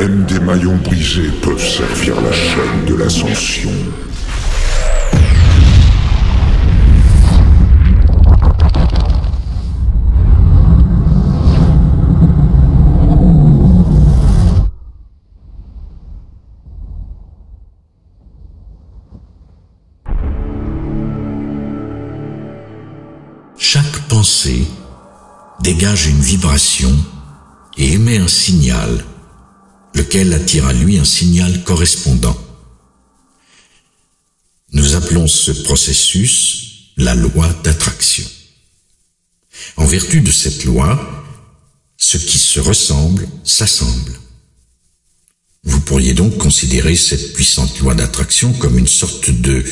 Même des maillons brisés peuvent servir la chaîne de l'ascension. Chaque pensée dégage une vibration et émet un signal, lequel attire à lui un signal correspondant. Nous appelons ce processus la loi d'attraction. En vertu de cette loi, ce qui se ressemble s'assemble. Vous pourriez donc considérer cette puissante loi d'attraction comme une sorte de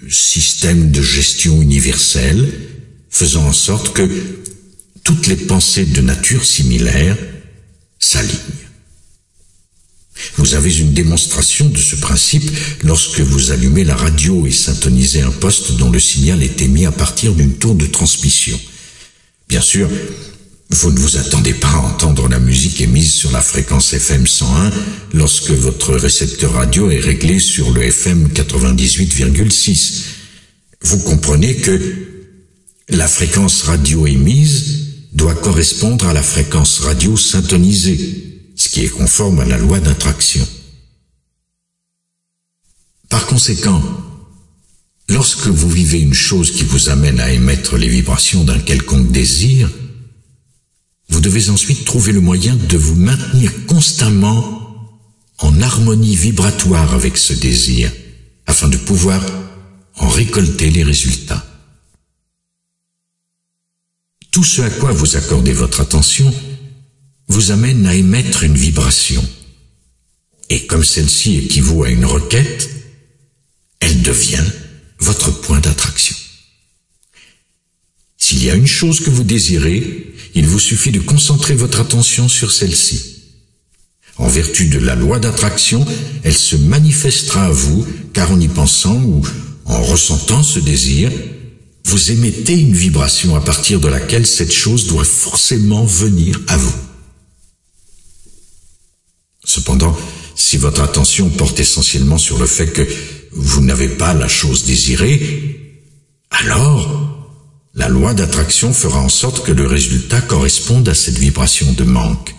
système de gestion universelle, faisant en sorte que toutes les pensées de nature similaire s'alignent. Vous avez une démonstration de ce principe lorsque vous allumez la radio et syntonisez un poste dont le signal est émis à partir d'une tour de transmission. Bien sûr, vous ne vous attendez pas à entendre la musique émise sur la fréquence FM 101 lorsque votre récepteur radio est réglé sur le FM 98,6. Vous comprenez que la fréquence radio émise doit correspondre à la fréquence radio syntonisée, ce qui est conforme à la loi d'attraction. Par conséquent, lorsque vous vivez une chose qui vous amène à émettre les vibrations d'un quelconque désir, vous devez ensuite trouver le moyen de vous maintenir constamment en harmonie vibratoire avec ce désir, afin de pouvoir en récolter les résultats. Tout ce à quoi vous accordez votre attention vous amène à émettre une vibration. Et comme celle-ci équivaut à une requête, elle devient votre point d'attraction. S'il y a une chose que vous désirez, il vous suffit de concentrer votre attention sur celle-ci. En vertu de la loi d'attraction, elle se manifestera à vous, car en y pensant ou en ressentant ce désir, vous émettez une vibration à partir de laquelle cette chose doit forcément venir à vous. Cependant, si votre attention porte essentiellement sur le fait que vous n'avez pas la chose désirée, alors la loi d'attraction fera en sorte que le résultat corresponde à cette vibration de manque.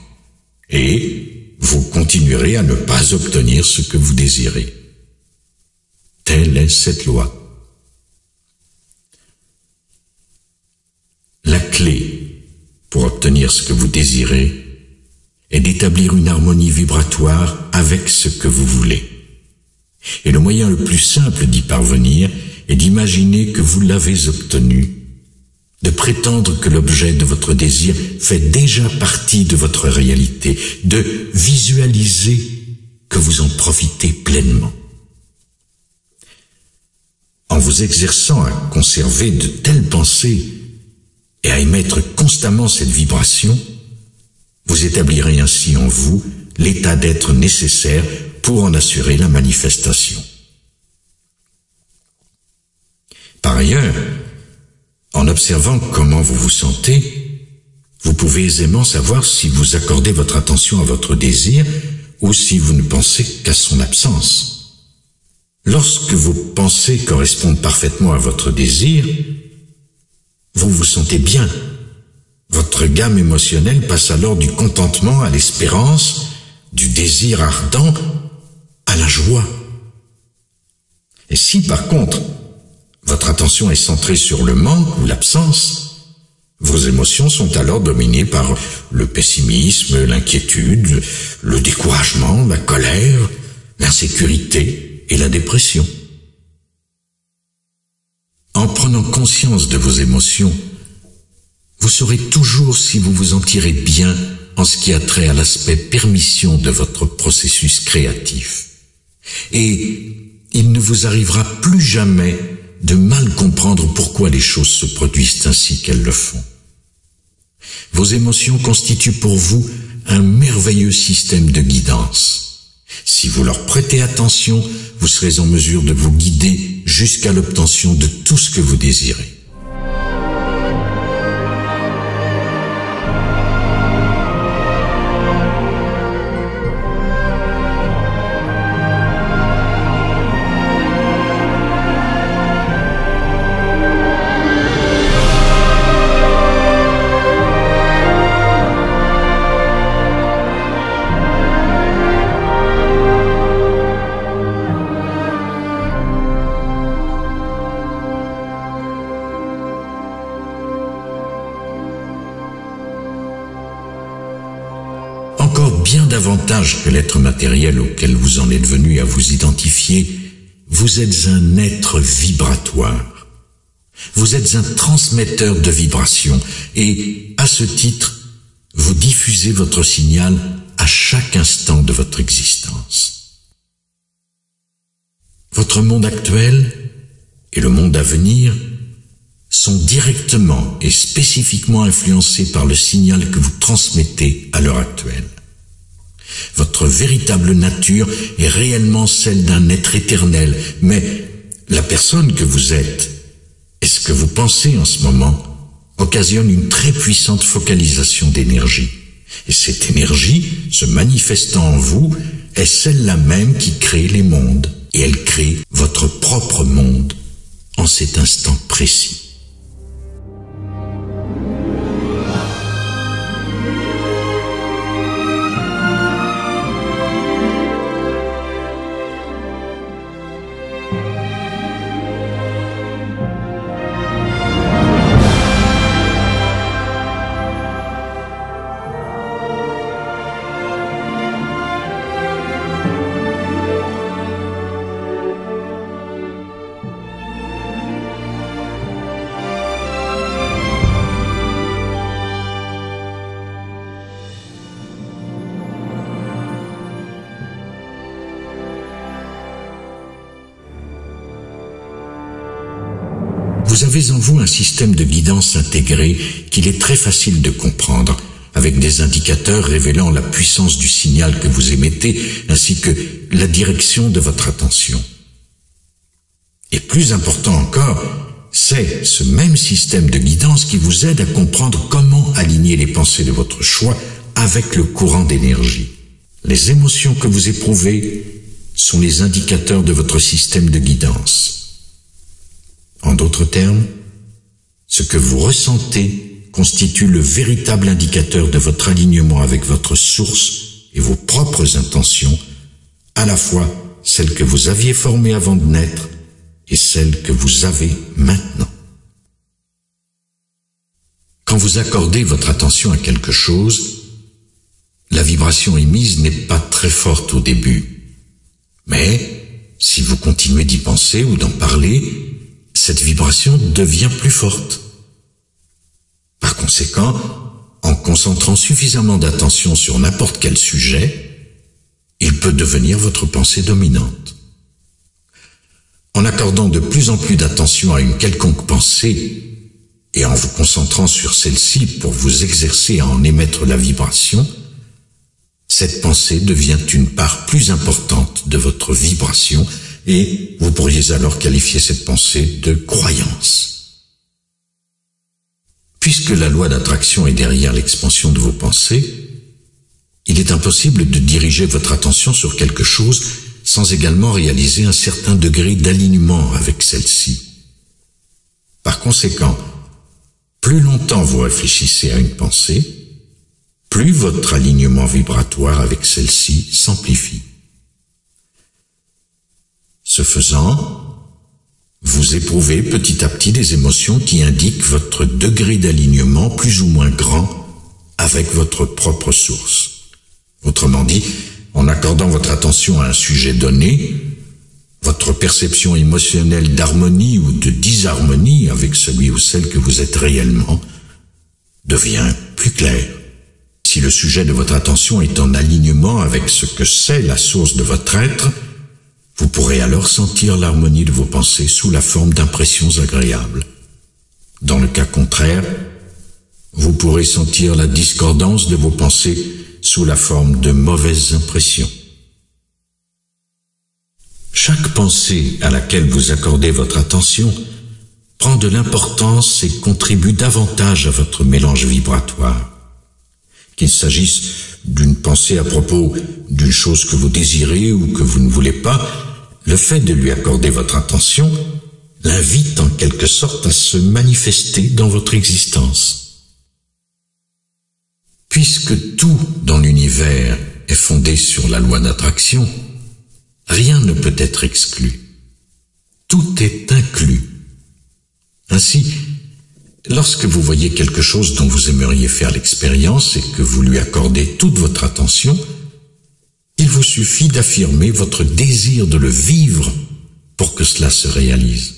Et vous continuerez à ne pas obtenir ce que vous désirez. Telle est cette loi. La clé pour obtenir ce que vous désirez est d'établir une harmonie vibratoire avec ce que vous voulez. Et le moyen le plus simple d'y parvenir est d'imaginer que vous l'avez obtenu, de prétendre que l'objet de votre désir fait déjà partie de votre réalité, de visualiser que vous en profitez pleinement. En vous exerçant à conserver de telles pensées et à émettre constamment cette vibration, vous établirez ainsi en vous l'état d'être nécessaire pour en assurer la manifestation. Par ailleurs, en observant comment vous vous sentez, vous pouvez aisément savoir si vous accordez votre attention à votre désir ou si vous ne pensez qu'à son absence. Lorsque vos pensées correspondent parfaitement à votre désir, vous vous sentez bien. Votre gamme émotionnelle passe alors du contentement à l'espérance, du désir ardent à la joie. Et si par contre, votre attention est centrée sur le manque ou l'absence, vos émotions sont alors dominées par le pessimisme, l'inquiétude, le découragement, la colère, l'insécurité et la dépression. En prenant conscience de vos émotions, vous saurez toujours si vous vous en tirez bien en ce qui a trait à l'aspect permission de votre processus créatif. Et il ne vous arrivera plus jamais de mal comprendre pourquoi les choses se produisent ainsi qu'elles le font. Vos émotions constituent pour vous un merveilleux système de guidance. Si vous leur prêtez attention, vous serez en mesure de vous guider jusqu'à l'obtention de tout ce que vous désirez. encore bien davantage que l'être matériel auquel vous en êtes venu à vous identifier, vous êtes un être vibratoire. Vous êtes un transmetteur de vibrations et, à ce titre, vous diffusez votre signal à chaque instant de votre existence. Votre monde actuel et le monde à venir sont directement et spécifiquement influencés par le signal que vous transmettez à l'heure actuelle. Votre véritable nature est réellement celle d'un être éternel, mais la personne que vous êtes et ce que vous pensez en ce moment occasionne une très puissante focalisation d'énergie. Et cette énergie, se manifestant en vous, est celle-là même qui crée les mondes. Et elle crée votre propre monde en cet instant précis. Vous avez en vous un système de guidance intégré qu'il est très facile de comprendre, avec des indicateurs révélant la puissance du signal que vous émettez, ainsi que la direction de votre attention. Et plus important encore, c'est ce même système de guidance qui vous aide à comprendre comment aligner les pensées de votre choix avec le courant d'énergie. Les émotions que vous éprouvez sont les indicateurs de votre système de guidance. En d'autres termes, ce que vous ressentez constitue le véritable indicateur de votre alignement avec votre source et vos propres intentions, à la fois celles que vous aviez formées avant de naître et celles que vous avez maintenant. Quand vous accordez votre attention à quelque chose, la vibration émise n'est pas très forte au début. Mais si vous continuez d'y penser ou d'en parler, cette vibration devient plus forte. Par conséquent, en concentrant suffisamment d'attention sur n'importe quel sujet, il peut devenir votre pensée dominante. En accordant de plus en plus d'attention à une quelconque pensée et en vous concentrant sur celle-ci pour vous exercer à en émettre la vibration, cette pensée devient une part plus importante de votre vibration et vous pourriez alors qualifier cette pensée de croyance. Puisque la loi d'attraction est derrière l'expansion de vos pensées, il est impossible de diriger votre attention sur quelque chose sans également réaliser un certain degré d'alignement avec celle-ci. Par conséquent, plus longtemps vous réfléchissez à une pensée, plus votre alignement vibratoire avec celle-ci s'amplifie. Ce faisant, vous éprouvez petit à petit des émotions qui indiquent votre degré d'alignement plus ou moins grand avec votre propre source. Autrement dit, en accordant votre attention à un sujet donné, votre perception émotionnelle d'harmonie ou de disharmonie avec celui ou celle que vous êtes réellement devient plus claire. Si le sujet de votre attention est en alignement avec ce que c'est la source de votre être, vous pourrez alors sentir l'harmonie de vos pensées sous la forme d'impressions agréables. Dans le cas contraire, vous pourrez sentir la discordance de vos pensées sous la forme de mauvaises impressions. Chaque pensée à laquelle vous accordez votre attention prend de l'importance et contribue davantage à votre mélange vibratoire. Qu'il s'agisse d'une pensée à propos d'une chose que vous désirez ou que vous ne voulez pas, le fait de lui accorder votre attention l'invite en quelque sorte à se manifester dans votre existence. Puisque tout dans l'univers est fondé sur la loi d'attraction, rien ne peut être exclu. Tout est inclus. Ainsi, Lorsque vous voyez quelque chose dont vous aimeriez faire l'expérience et que vous lui accordez toute votre attention, il vous suffit d'affirmer votre désir de le vivre pour que cela se réalise.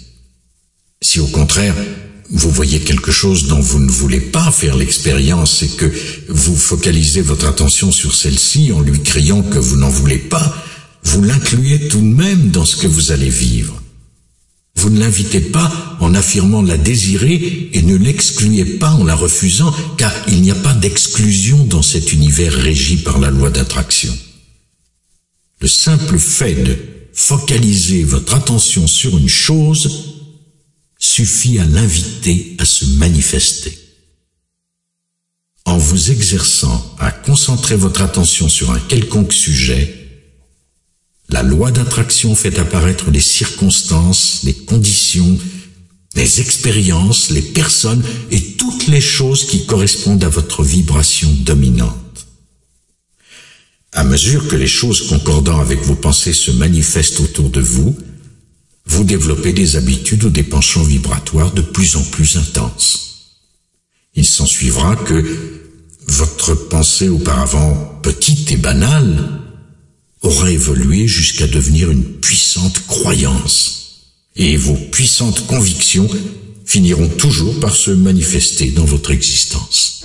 Si au contraire, vous voyez quelque chose dont vous ne voulez pas faire l'expérience et que vous focalisez votre attention sur celle-ci en lui criant que vous n'en voulez pas, vous l'incluez tout de même dans ce que vous allez vivre. Vous ne l'invitez pas en affirmant la désirer et ne l'excluez pas en la refusant, car il n'y a pas d'exclusion dans cet univers régi par la loi d'attraction. Le simple fait de focaliser votre attention sur une chose suffit à l'inviter à se manifester. En vous exerçant à concentrer votre attention sur un quelconque sujet, la loi d'attraction fait apparaître les circonstances, les conditions, les expériences, les personnes et toutes les choses qui correspondent à votre vibration dominante. À mesure que les choses concordant avec vos pensées se manifestent autour de vous, vous développez des habitudes ou des penchants vibratoires de plus en plus intenses. Il s'ensuivra que votre pensée auparavant petite et banale aura évolué jusqu'à devenir une puissante croyance. Et vos puissantes convictions finiront toujours par se manifester dans votre existence.